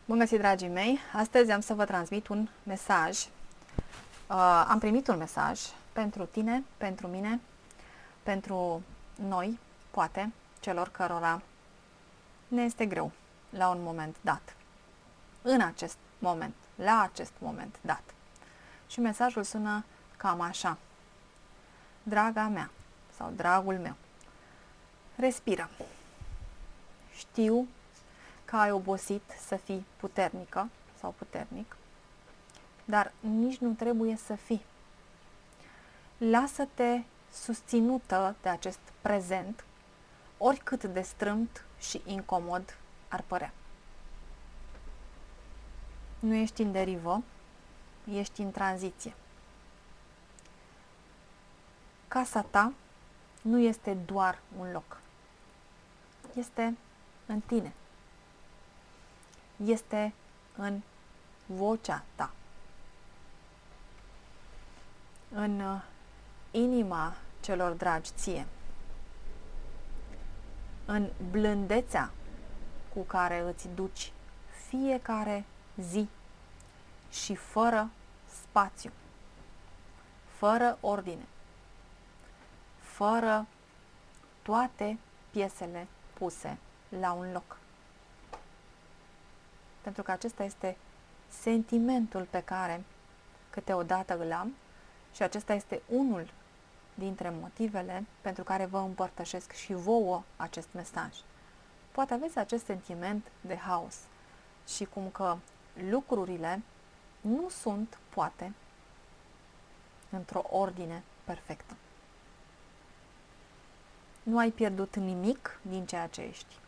Bun găsit, dragii mei! Astăzi am să vă transmit un mesaj. Am primit un mesaj pentru tine, pentru mine, pentru noi, poate, celor cărora ne este greu la un moment dat. În acest moment, la acest moment dat. Și mesajul sună cam așa. Draga mea sau dragul meu, respiră. Știu că ai obosit să fii puternică sau puternic, dar nici nu trebuie să fii. Lasă-te susținută de acest prezent, oricât de strâmt și incomod ar părea. Nu ești în derivă, ești în tranziție. Casa ta nu este doar un loc. Este în tine. Este în vocea ta. În inima celor dragi ție. În blândețea cu care îți duci fiecare zi și fără spațiu, fără ordine, fără toate piesele puse la un loc. Pentru că acesta este sentimentul pe care câteodată îl am și acesta este unul dintre motivele pentru care vă împărtășesc și vouă acest mesaj. Poate aveți acest sentiment de haos și cum că lucrurile nu sunt, poate, într-o ordine perfectă. Nu ai pierdut nimic din ceea ce ești.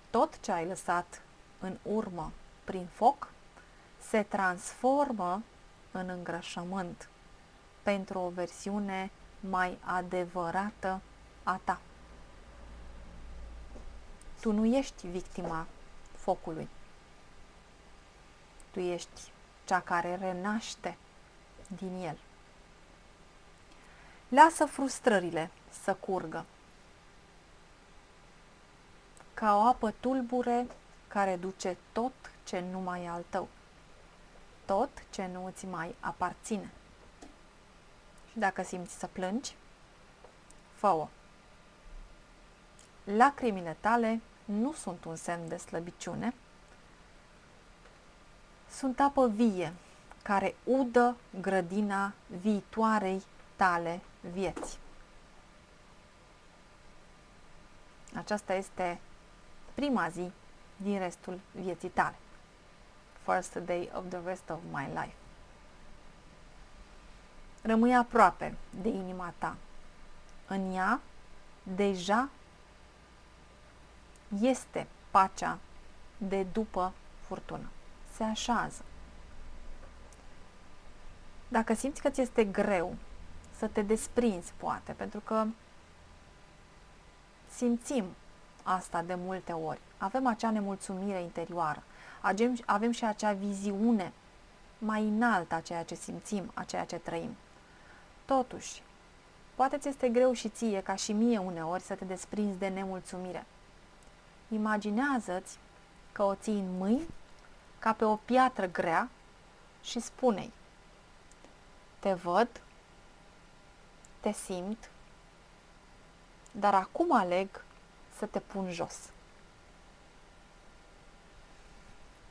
Tot ce ai lăsat în urmă prin foc se transformă în îngrășământ pentru o versiune mai adevărată a ta. Tu nu ești victima focului. Tu ești cea care renaște din el. Lasă frustrările să curgă ca o apă tulbure care duce tot ce nu mai e al tău, tot ce nu îți mai aparține. Și dacă simți să plângi, fă-o. Lacrimile tale nu sunt un semn de slăbiciune, sunt apă vie care udă grădina viitoarei tale vieți. Aceasta este prima zi din restul vieții tale. First day of the rest of my life. Rămâi aproape de inima ta. În ea deja este pacea de după furtună. Se așează. Dacă simți că ți este greu să te desprinzi, poate, pentru că simțim asta de multe ori. Avem acea nemulțumire interioară. Avem și acea viziune mai înaltă a ceea ce simțim, a ceea ce trăim. Totuși, poate ți este greu și ție, ca și mie uneori, să te desprinzi de nemulțumire. Imaginează-ți că o ții în mâini ca pe o piatră grea și spune-i: te văd, te simt, dar acum aleg să te pun jos.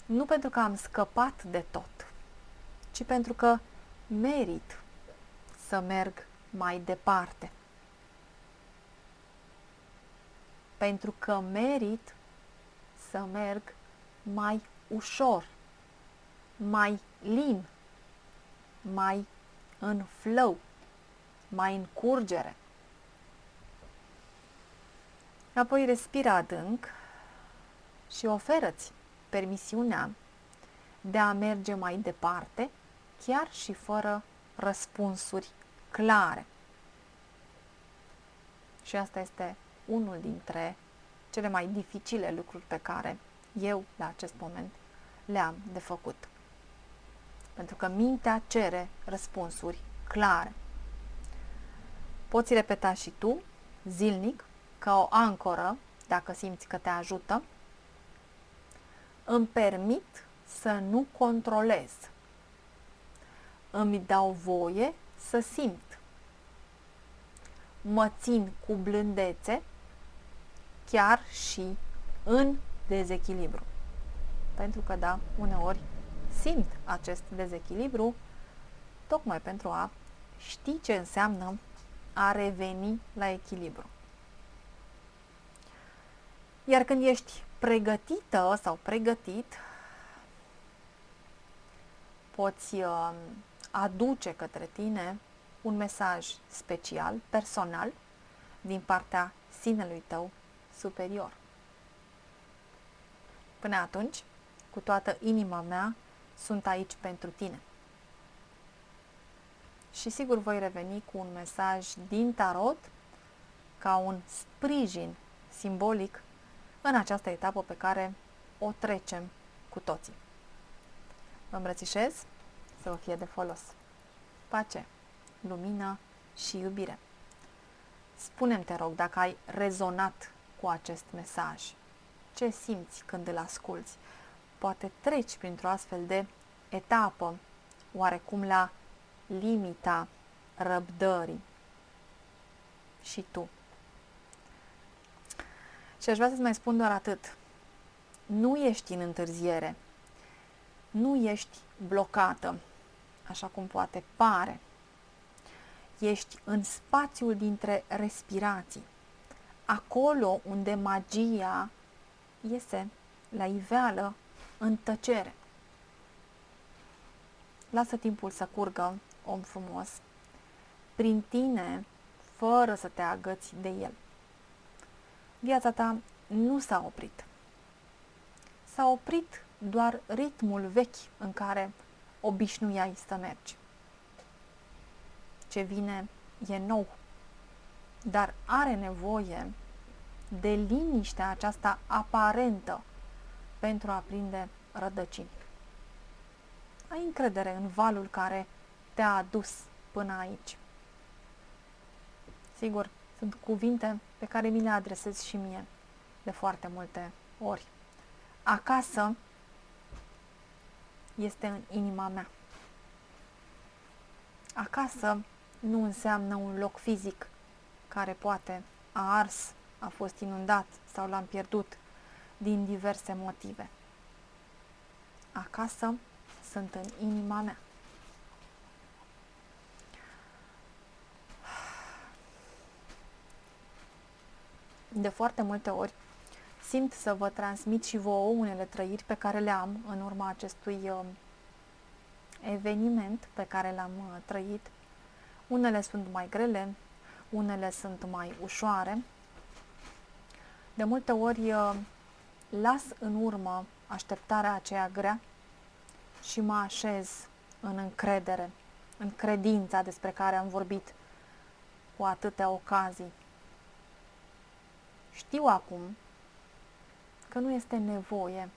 Nu pentru că am scăpat de tot, ci pentru că merit să merg mai departe. Pentru că merit să merg mai ușor, mai lin, mai în flow, mai în curgere. Apoi respira adânc și oferă-ți permisiunea de a merge mai departe, chiar și fără răspunsuri clare. Și asta este unul dintre cele mai dificile lucruri pe care eu, la acest moment, le-am de făcut. Pentru că mintea cere răspunsuri clare. Poți repeta și tu, zilnic, ca o ancoră, dacă simți că te ajută, Îmi permit să nu controlez. Îmi dau voie să simt. Mă țin cu blândețe, chiar și în dezechilibru. Pentru că, da, uneori simt acest dezechilibru tocmai pentru a ști ce înseamnă a reveni la echilibru. Iar când ești pregătită sau pregătit, poți aduce către tine un mesaj special, personal, din partea sinelui tău superior. Până atunci, cu toată inima mea, sunt aici pentru tine. Și sigur voi reveni cu un mesaj din tarot ca un sprijin simbolic în această etapă pe care o trecem cu toții. Vă îmbrățișez, să vă fie de folos. Pace, lumină și iubire. Spune-mi, te rog, dacă ai rezonat cu acest mesaj. Ce simți când îl asculți? Poate treci printr-o astfel de etapă, oarecum la limita răbdării. Și tu. Și aș vrea să-ți mai spun doar atât. Nu ești în întârziere. Nu ești blocată, așa cum poate pare. Ești în spațiul dintre respirații. Acolo unde magia iese la iveală în tăcere. Lasă timpul să curgă, om frumos, prin tine, fără să te agăți de el. Viața ta nu s-a oprit. S-a oprit doar ritmul vechi în care obișnuiai să mergi. Ce vine e nou, dar are nevoie de liniștea aceasta aparentă pentru a prinde rădăcini. Ai încredere în valul care te-a adus până aici. Sigur, sunt cuvinte pe care mi le adresez și mie de foarte multe ori. Acasă este în inima mea. Acasă nu înseamnă un loc fizic care poate a ars, a fost inundat sau l-am pierdut din diverse motive. Acasă sunt în inima mea. De foarte multe ori simt să vă transmit și vouă unele trăiri pe care le am în urma acestui eveniment pe care l-am trăit. Unele sunt mai grele, unele sunt mai ușoare. De multe ori las în urmă așteptarea aceea grea și mă așez în încredere, în credința despre care am vorbit cu atâtea ocazii. Știu acum că nu este nevoie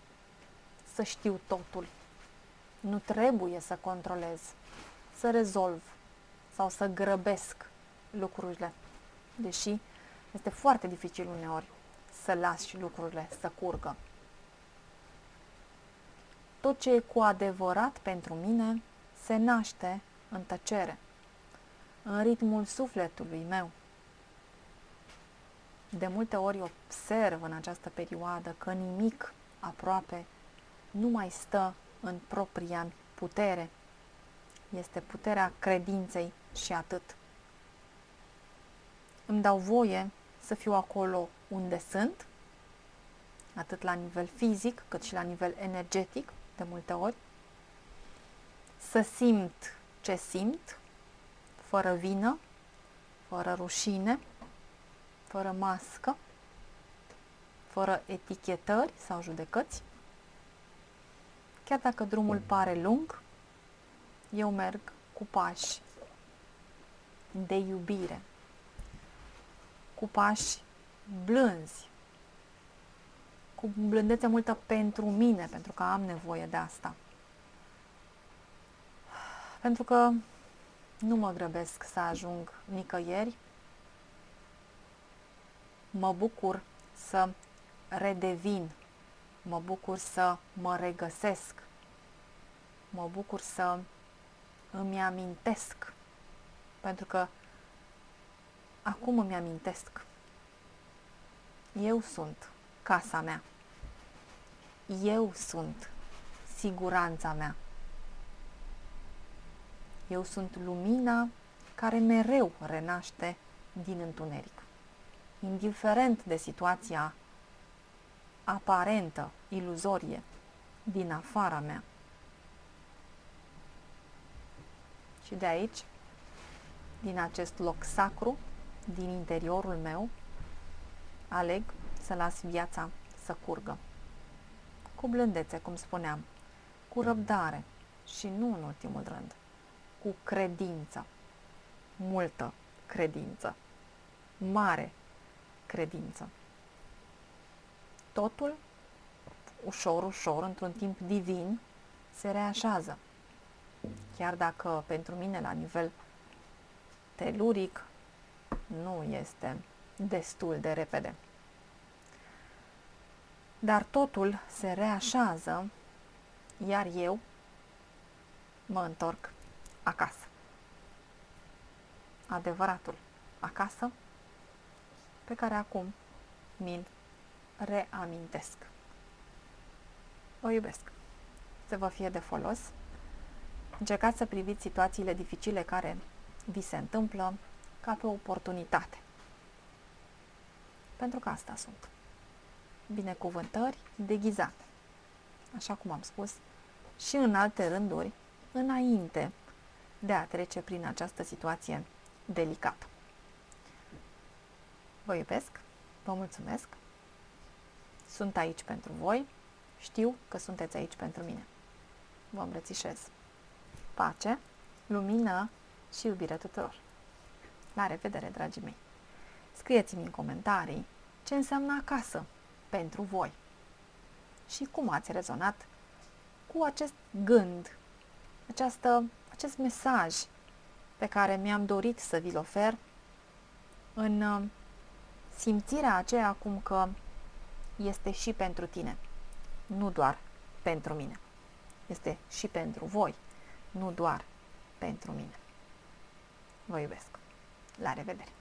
să știu totul. Nu trebuie să controlez, să rezolv sau să grăbesc lucrurile. Deși este foarte dificil uneori să lași lucrurile să curgă. Tot ce e cu adevărat pentru mine se naște în tăcere, în ritmul sufletului meu. De multe ori observ în această perioadă că nimic aproape nu mai stă în propria putere. Este puterea credinței și atât. Îmi dau voie să fiu acolo unde sunt, atât la nivel fizic, cât și la nivel energetic, de multe ori. Să simt ce simt, fără vină, fără rușine, fără mască, fără etichetări sau judecăți. Chiar dacă drumul pare lung, eu merg cu pași de iubire, cu pași blânzi, cu blândețe multă pentru mine, pentru că am nevoie de asta. Pentru că nu mă grăbesc să ajung nicăieri, mă bucur să redevin mă bucur să mă regăsesc, mă bucur să îmi amintesc, pentru că acum îmi amintesc. Eu sunt casa mea. Eu sunt siguranța mea. Eu sunt lumina care mereu renaște din întuneric. Indiferent de situația aparentă, iluzorie, din afara mea. Și de aici, din acest loc sacru, din interiorul meu, aleg să las viața să curgă. Cu blândețe, cum spuneam, cu răbdare și nu în ultimul rând, cu credință, multă credință, mare credință. Totul, ușor, ușor, într-un timp divin, se reașează. Chiar dacă pentru mine, la nivel teluric, nu este destul de repede. Dar totul se reașează, iar eu mă întorc acasă. Adevăratul acasă pe care acum mi-l reamintesc. Vă iubesc. Să vă fie de folos. Încercați să priviți situațiile dificile care vi se întâmplă ca pe o oportunitate. Pentru că asta sunt. Binecuvântări deghizate. Așa cum am spus, și în alte rânduri, înainte de a trece prin această situație delicată. Vă iubesc, vă mulțumesc, sunt aici pentru voi, știu că sunteți aici pentru mine. Vă îmbrățișez. Pace, lumină și iubire tuturor. La revedere, dragii mei! Scrieți-mi în comentarii ce înseamnă acasă pentru voi și cum ați rezonat cu acest gând, acest mesaj pe care mi-am dorit să vi-l ofer în simțirea aceea acum că este și pentru tine, nu doar pentru mine. Este și pentru voi, nu doar pentru mine. Vă iubesc. La revedere!